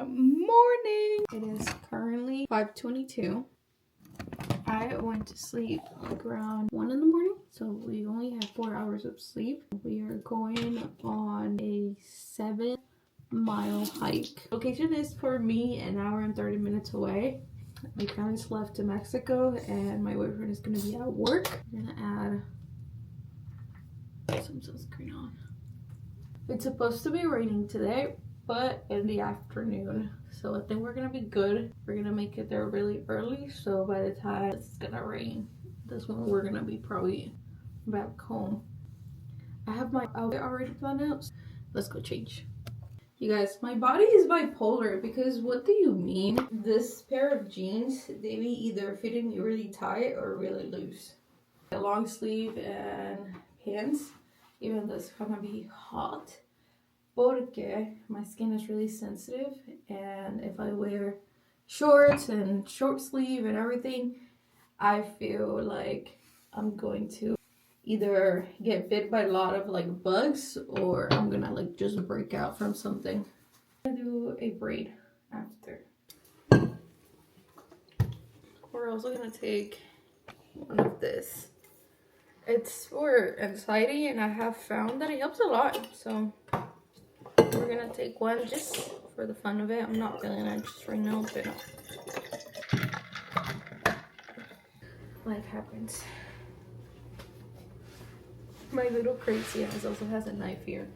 morning. It is currently 5:22. I went to sleep like around 1 in the morning, so we only had 4 hours of sleep. We are going on a 7-mile hike. Location is for me an hour and 30 minutes away. My parents left to Mexico and my boyfriend is going to be at work. I'm going to add some sunscreen on. It's supposed to be raining today, but in the afternoon. So I think we're going to be good. We're going to make it there really early. So by the time it's going to rain, that's when we're going to be probably back home. I have my outfit already planned out. Let's go change. You guys, my body is bipolar because what do you mean? This pair of jeans, they be either fitting me really tight or really loose. A long sleeve and pants, even though it's gonna be hot. Porque my skin is really sensitive, and if I wear shorts and short sleeve and everything, I feel like I'm going to either get bit by a lot of like bugs or I'm gonna like just break out from something. I'm gonna do a braid after. We're also gonna take one of this. It's for anxiety and I have found that it helps a lot. So we're gonna take one just for the fun of it. I'm not feeling anxious right now, but life happens. My little crazy ass also has a knife here.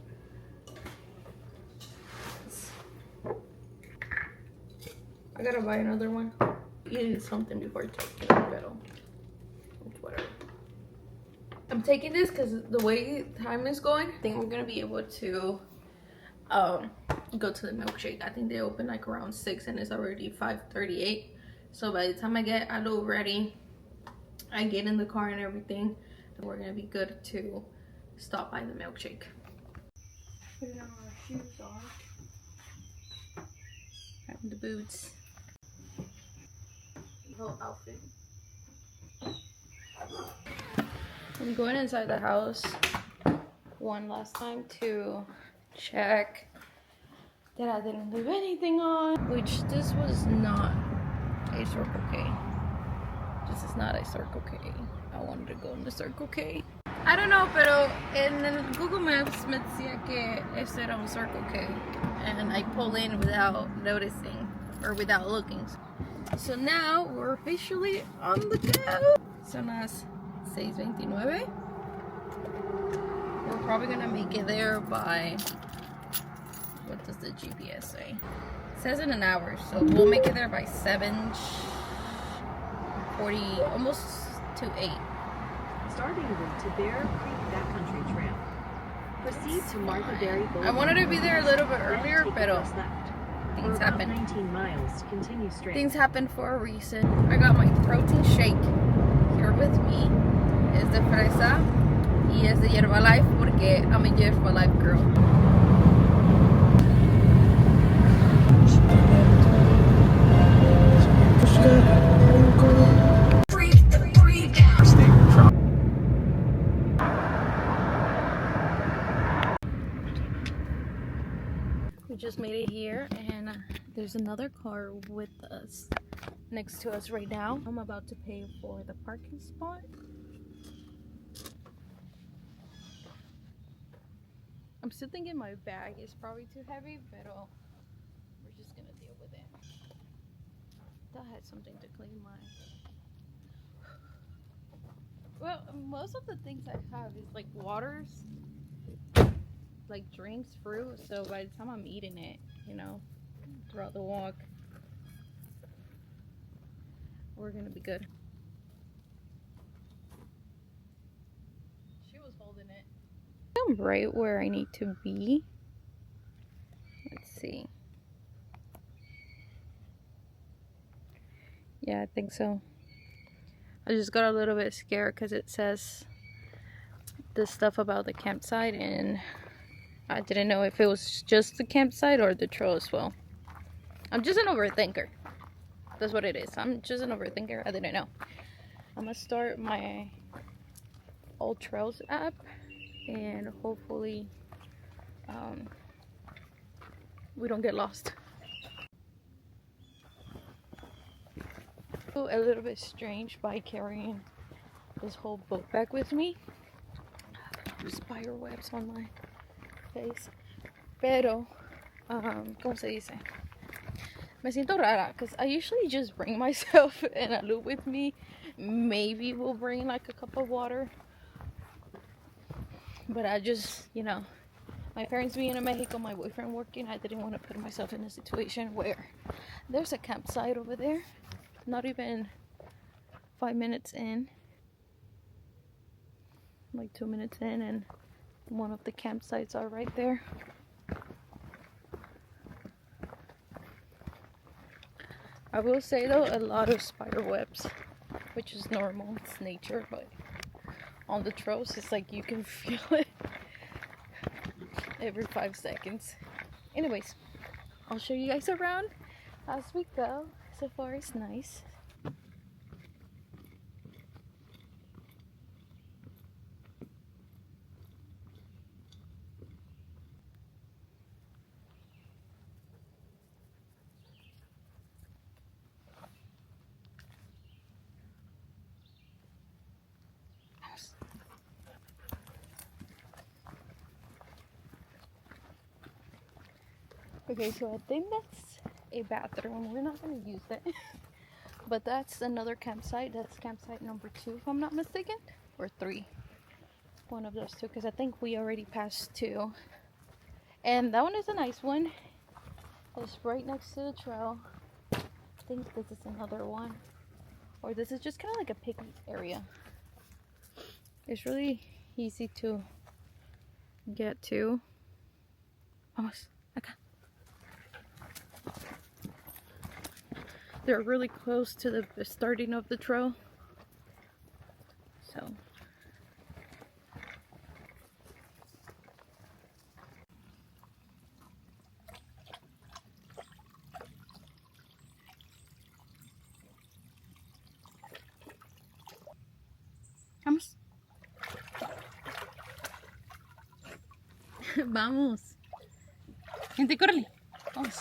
I gotta buy another one. Eating something before taking it, but whatever. I'm taking this because the way time is going, I think I'm gonna be able to go to the milkshake. I think they open like around 6 and it's already 5:38. So by the time I get Aleu ready, I get in the car and everything, we're gonna be good to stop by the milkshake. Putting on our shoes on. Having the boots. The whole outfit. I'm going inside the house one last time to check that I didn't leave anything on, which this was not a Circle K. This is not a Circle K. I wanted to go in the Circle K. I don't know, pero en el Google Maps me decía que este era un Circle K, and I pulled in without noticing or without looking. So now we're officially on the go. Son las 6:29. We're probably gonna make it there by, what does the GPS say? It says in an hour, so we'll make it there by 7:40, almost to 8. Starting route to Bear Creek Backcountry Trail. Proceed to Martha Berry Boulevard. I wanted to be there a little bit earlier, but things happen. 19 miles, continue straight. Things happen for a reason. I got my protein shake here with me. Es de fresa y es de Herbalife porque I'm a Herbalife girl. We just made it here, and there's another car with us next to us right now. I'm about to pay for the parking spot. I'm still thinking my bag is probably too heavy, but we're just gonna deal with it. That had something to clean my. Well, most of the things I have is like waters, like drinks, fruit, so by the time I'm eating it, you know, throughout the walk, we're gonna be good. She was holding it. I'm right where I need to be. Let's see. Yeah, I think so. I just got a little bit scared because it says this stuff about the campsite, and I didn't know if it was just the campsite or the trail as well. I'm just an overthinker. That's what it is. I'm just an overthinker. I didn't know. I'm gonna start my All Trails app and hopefully we don't get lost. A little bit strange by carrying this whole book bag with me. Spider webs on my face. Pero, ¿cómo se dice? Me siento rara because I usually just bring myself and Aleu with me. Maybe we'll bring like a cup of water. But I just, you know, my parents being in Mexico, my boyfriend working, I didn't want to put myself in a situation where there's a campsite over there. Not even 5 minutes in. Like 2 minutes in, and one of the campsites are right there. I will say though, a lot of spider webs, which is normal, it's nature, but on the trails it's like you can feel it every 5 seconds. Anyways, I'll show you guys around as we go. So far it's nice. Okay, so I think that's a bathroom. We're not going to use it. But that's another campsite. That's campsite number 2, if I'm not mistaken. Or 3. One of those 2, because I think we already passed 2. And that one is a nice one. It's right next to the trail. I think this is another one. Or this is just kind of like a picnic area. It's really easy to get to. Vamos, acá. They're really close to the starting of the trail. So vamos. Vamos. Gente, córrele. Vamos.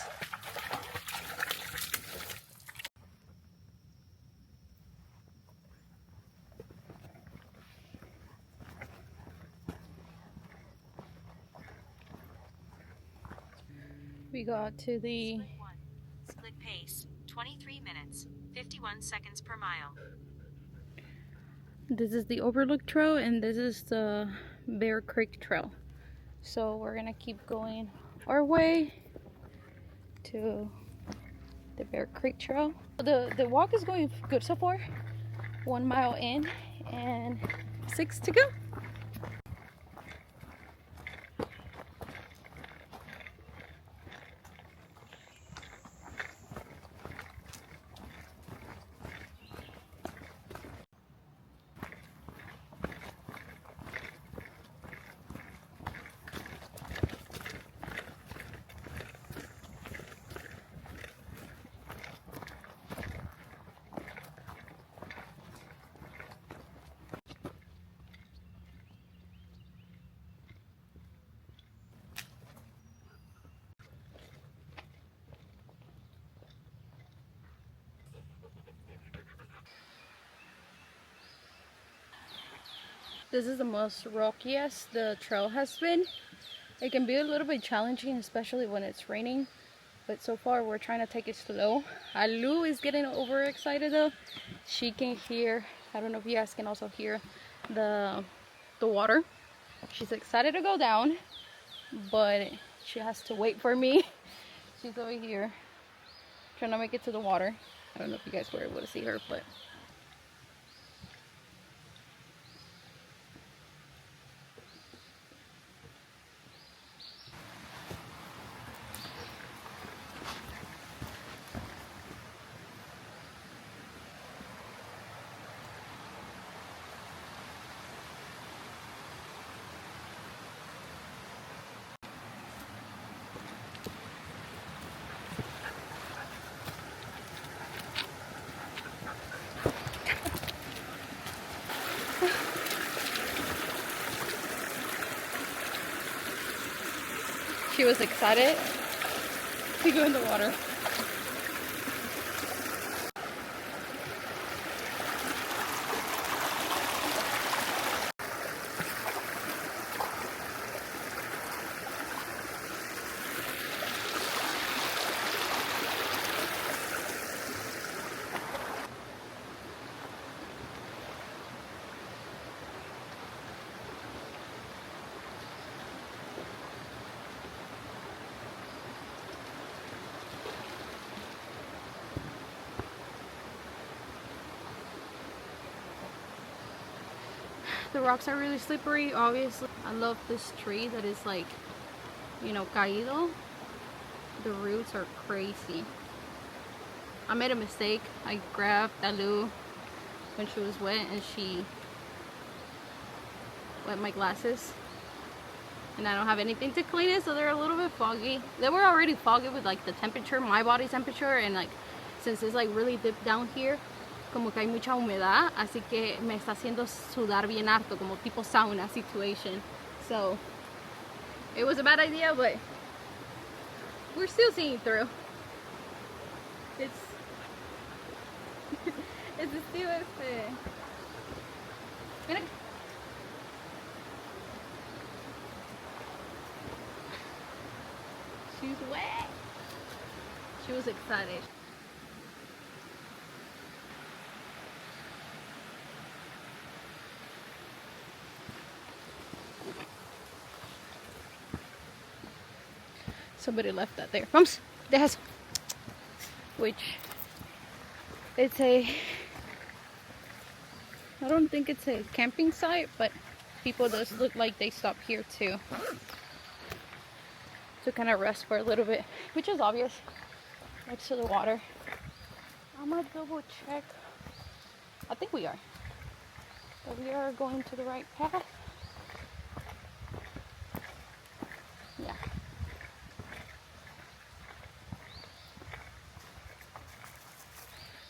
We got to the Split pace, 23 minutes, 51 seconds per mile. This is the Overlook Trail, and this is the Bear Creek Trail. So we're gonna keep going our way to the Bear Creek Trail. The walk is going good so far. 1 mile in and 6 to go. This is the most rockiest the trail has been. It can be a little bit challenging, especially when it's raining, but so far we're trying to take it slow. Aleu is getting overexcited though. She can hear, I don't know if you guys can also hear the water. She's excited to go down, but she has to wait for me. She's over here trying to make it to the water. I don't know if you guys were able to see her, but she was excited to go in the water. The rocks are really slippery, obviously. I love this tree that is like, you know, caído. The roots are crazy. I made a mistake. I grabbed Aleu when she was wet and she wet my glasses. And I don't have anything to clean it, so they're a little bit foggy. They were already foggy with like the temperature, my body temperature, and like since it's like really deep down here, como que hay mucha humedad, así que me está haciendo sudar bien harto, como tipo sauna situation. So it was a bad idea, but we're still seeing through. It's still Mira. She's wet. She was excited. Somebody left that there. Vamos, dejas. Which it's a, I don't think it's a camping site, but people does look like they stop here too to kind of rest for a little bit, which is obvious next to the water. I'm gonna double check. I think we are. But we are going to the right path. Yeah.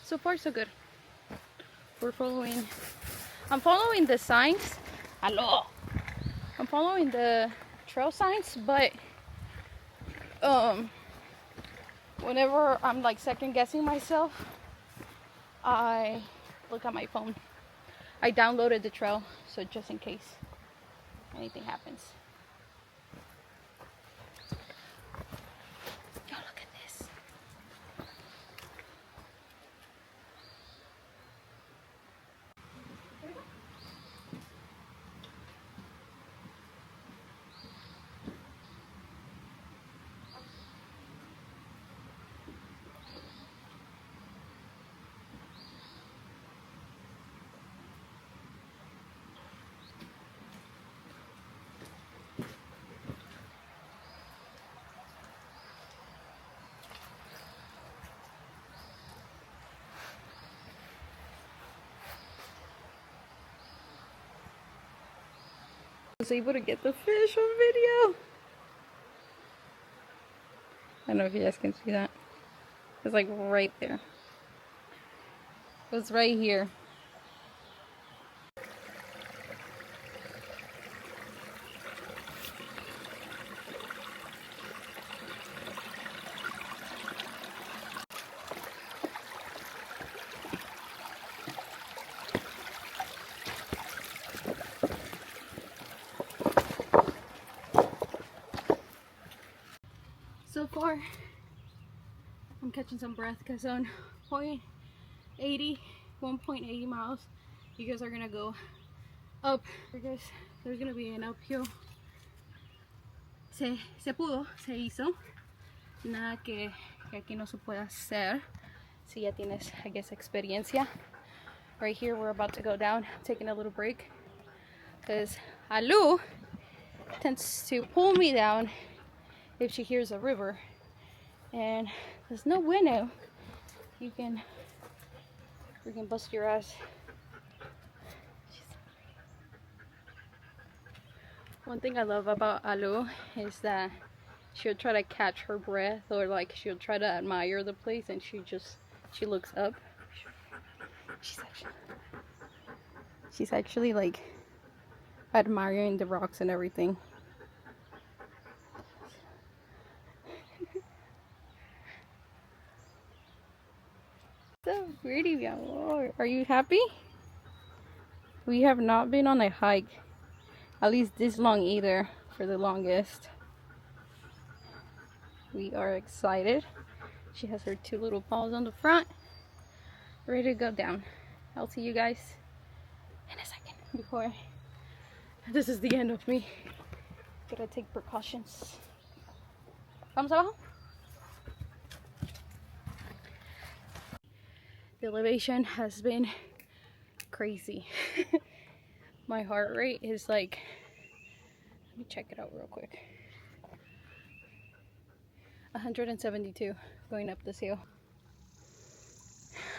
So far so good. We're following, I'm following the signs. Hello. I'm following the trail signs, but whenever I'm like second guessing myself, I look at my phone. I downloaded the trail, so just in case anything happens. Yo, look at this. I was able to get the fish on video. I don't know if you guys can see that. It's like right there. It was right here. So far, I'm catching some breath because on 1.80 miles, you guys are gonna go up. Because there's gonna be an uphill. Se pudo, se hizo. Nada que aquí no se pueda hacer. Si ya tienes, I guess, experiencia. Right here, we're about to go down, taking a little break. Because Aleu tends to pull me down if she hears a river, and there's no bueno. You can freaking bust your ass. One thing I love about Aleu is that she'll try to catch her breath, or like she'll try to admire the place, and she looks up. She's actually like admiring the rocks and everything. So pretty, mi amor. Are you happy? We have not been on a hike, at least this long either, for the longest. We are excited. She has her two little paws on the front, ready to go down. I'll see you guys in a second. Before this is the end of me. Gotta take precautions. Vamos abajo. The elevation has been crazy. My heart rate is like, let me check it out real quick. 172 going up this hill.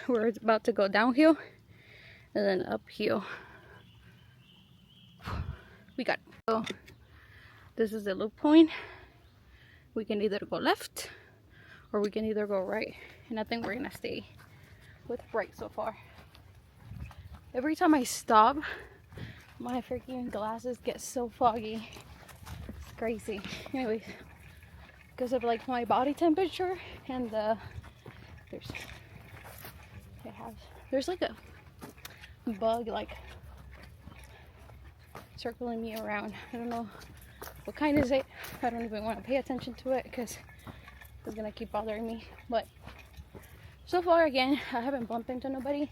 We're about to go downhill and then uphill. We got it. So this is the loop point. We can either go left or we can either go right. And I think we're gonna stay with right so far. Every time I stop, my freaking glasses get so foggy. It's crazy. Anyways, because of like my body temperature and there's like a bug like circling me around. I don't know what kind is it. I don't even want to pay attention to it because it's gonna keep bothering me. But so far, again, I haven't bumped into nobody.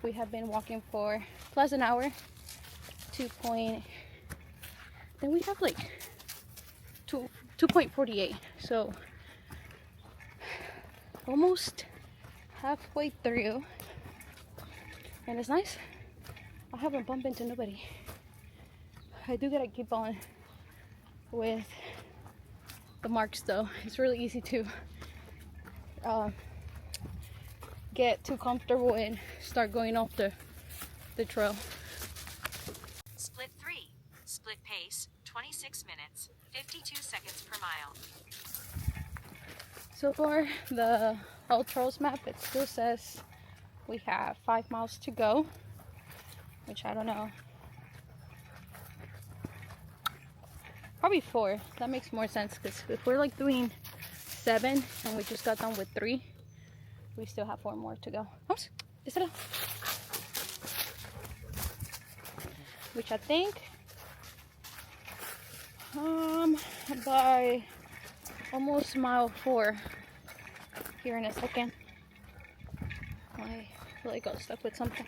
We have been walking for plus an hour. Then we have like 2.48. So almost halfway through, and it's nice. I haven't bumped into nobody. I do gotta keep on with the marks though. It's really easy to get too comfortable and start going off the trail. Split 3. Split pace, 26 minutes, 52 seconds per mile. So far, the All Trails map, it still says we have 5 miles to go, which I don't know. Probably 4. That makes more sense because if we're like doing 7 and we just got done with 3, we still have 4 more to go. Oops, which I think by almost mile 4 here in a second. I really got stuck with something.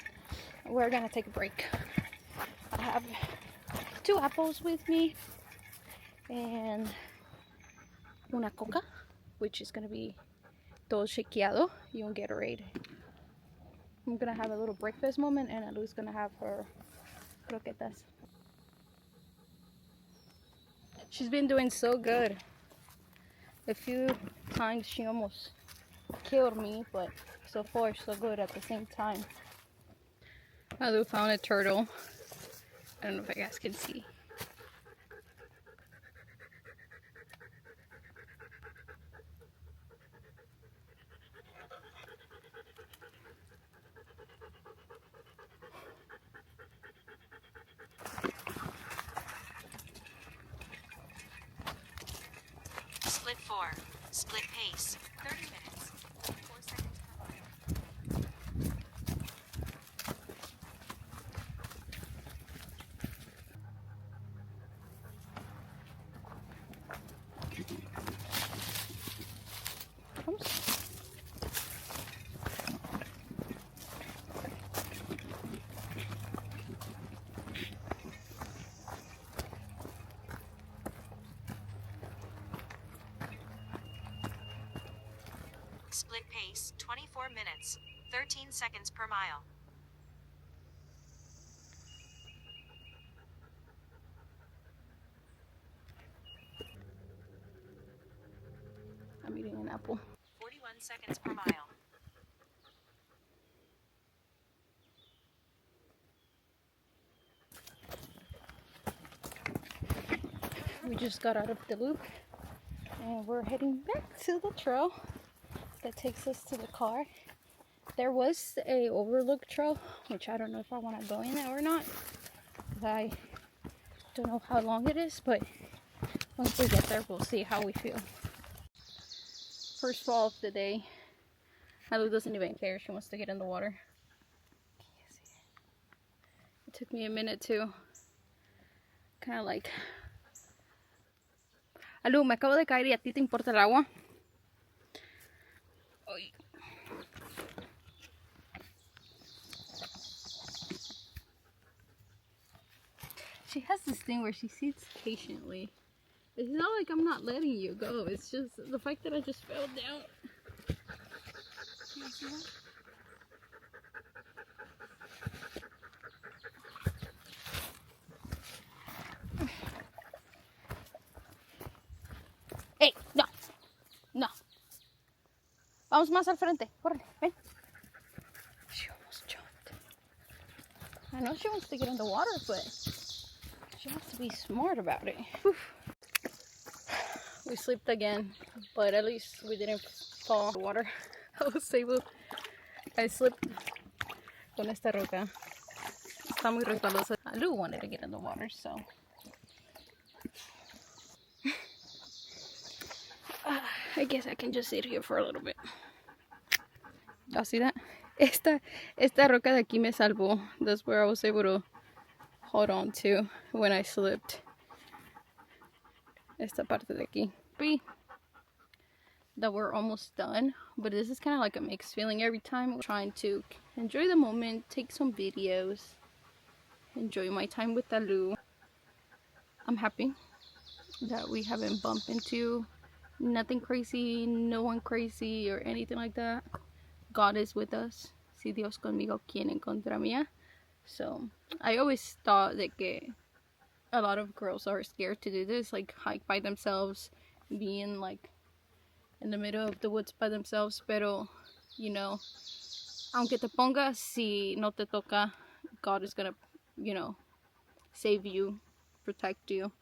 We're gonna take a break. I have 2 apples with me and una coca, which is gonna be todo shakeado y un Gatorade. I'm gonna have a little breakfast moment, and Aleu's gonna have her croquetas. She's been doing so good. A few times she almost killed me, but so far so good at the same time. Aleu found a turtle. I don't know if you guys can see. Split 4. Split pace, 30 minutes, 4 seconds per mile. Split pace, 24 minutes, 13 seconds per mile. I'm eating an apple. 41 seconds per mile. We just got out of the loop and we're heading back to the trail that takes us to the car. There was a overlook trail, which I don't know if I want to go in it or not. I don't know how long it is, but once we get there, we'll see how we feel. First fall of the day. Aleu doesn't even care. She wants to get in the water. It took me a minute to kind of like... Aleu, me acabo de caer y a ti te importa el agua. Ay. She has this thing where she sits patiently. It's not like I'm not letting you go. It's just the fact that I just fell down. You see that? Vamos más al frente. Córrele, ven. She almost jumped. I know she wants to get in the water, but she has to be smart about it. Whew. We slipped again, but at least we didn't fall in the water. I slipped con esta roca. Está muy resbalosa. Aleu wanted to get in the water, so. I guess I can just sit here for a little bit. Y'all see that? Esta roca de aquí me salvó. That's where I was able to hold on to when I slipped. Esta parte de aquí. That we're almost done, but this is kind of like a mixed feeling every time. We're trying to enjoy the moment, take some videos, enjoy my time with Aleu. I'm happy that we haven't bumped into nothing crazy, no one crazy or anything like that. God is with us. Si Dios conmigo, ¿quién en contra mía? So I always thought that a lot of girls are scared to do this, like hike by themselves, being like in the middle of the woods by themselves. Pero, you know, aunque te pongas, si no te toca, God is gonna, you know, save you, protect you,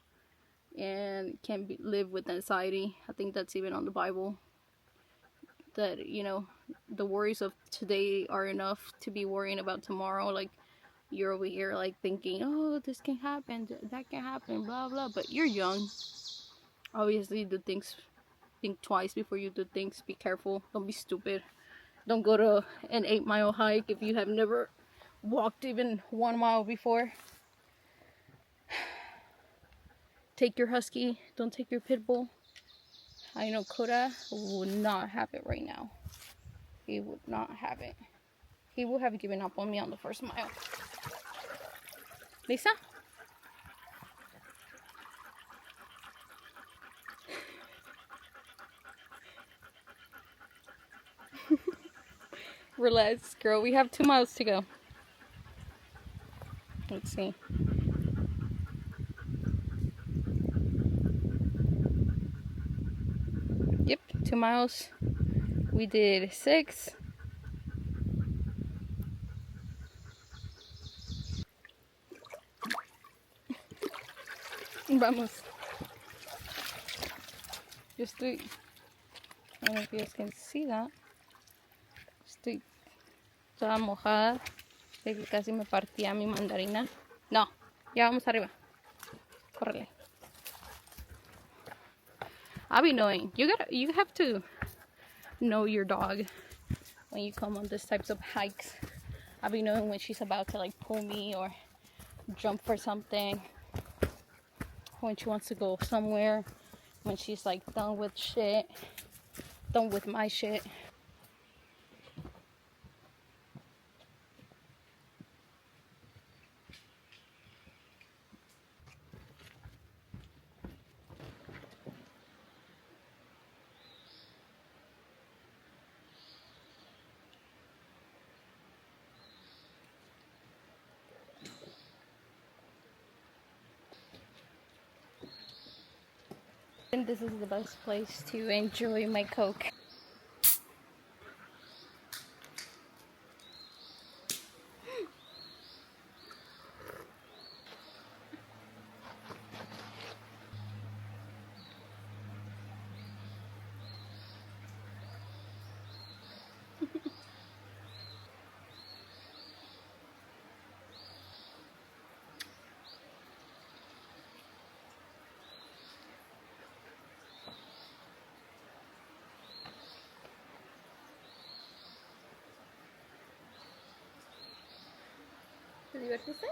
and can't live with anxiety. I think that's even on the Bible, that, you know, the worries of today are enough to be worrying about tomorrow. Like, you're over here like thinking, oh, this can happen, that can happen, blah blah, but you're young. Obviously, think twice before you do things. Be careful, don't be stupid. Don't go to an 8-mile hike if you have never walked even 1 mile before. Take your husky, don't take your pit bull. I know Koda would not have it right now. He would not have it. He would have given up on me on the first mile. Lisa? Relax, girl. We have 2 miles to go. Let's see. Yep, 2 miles. We did 6. Vamos. Yo estoy, I don't know if you guys can see that. Estoy toda mojada de que casi me partía mi mandarina. No, ya vamos arriba. Córrele. I'll be knowing. You have to know your dog when you come on these types of hikes. I'll be knowing when she's about to like pull me or jump for something. When she wants to go somewhere. When she's like done with shit. Done with my shit. And this is the best place to enjoy my Coke. ¿Te divertiste?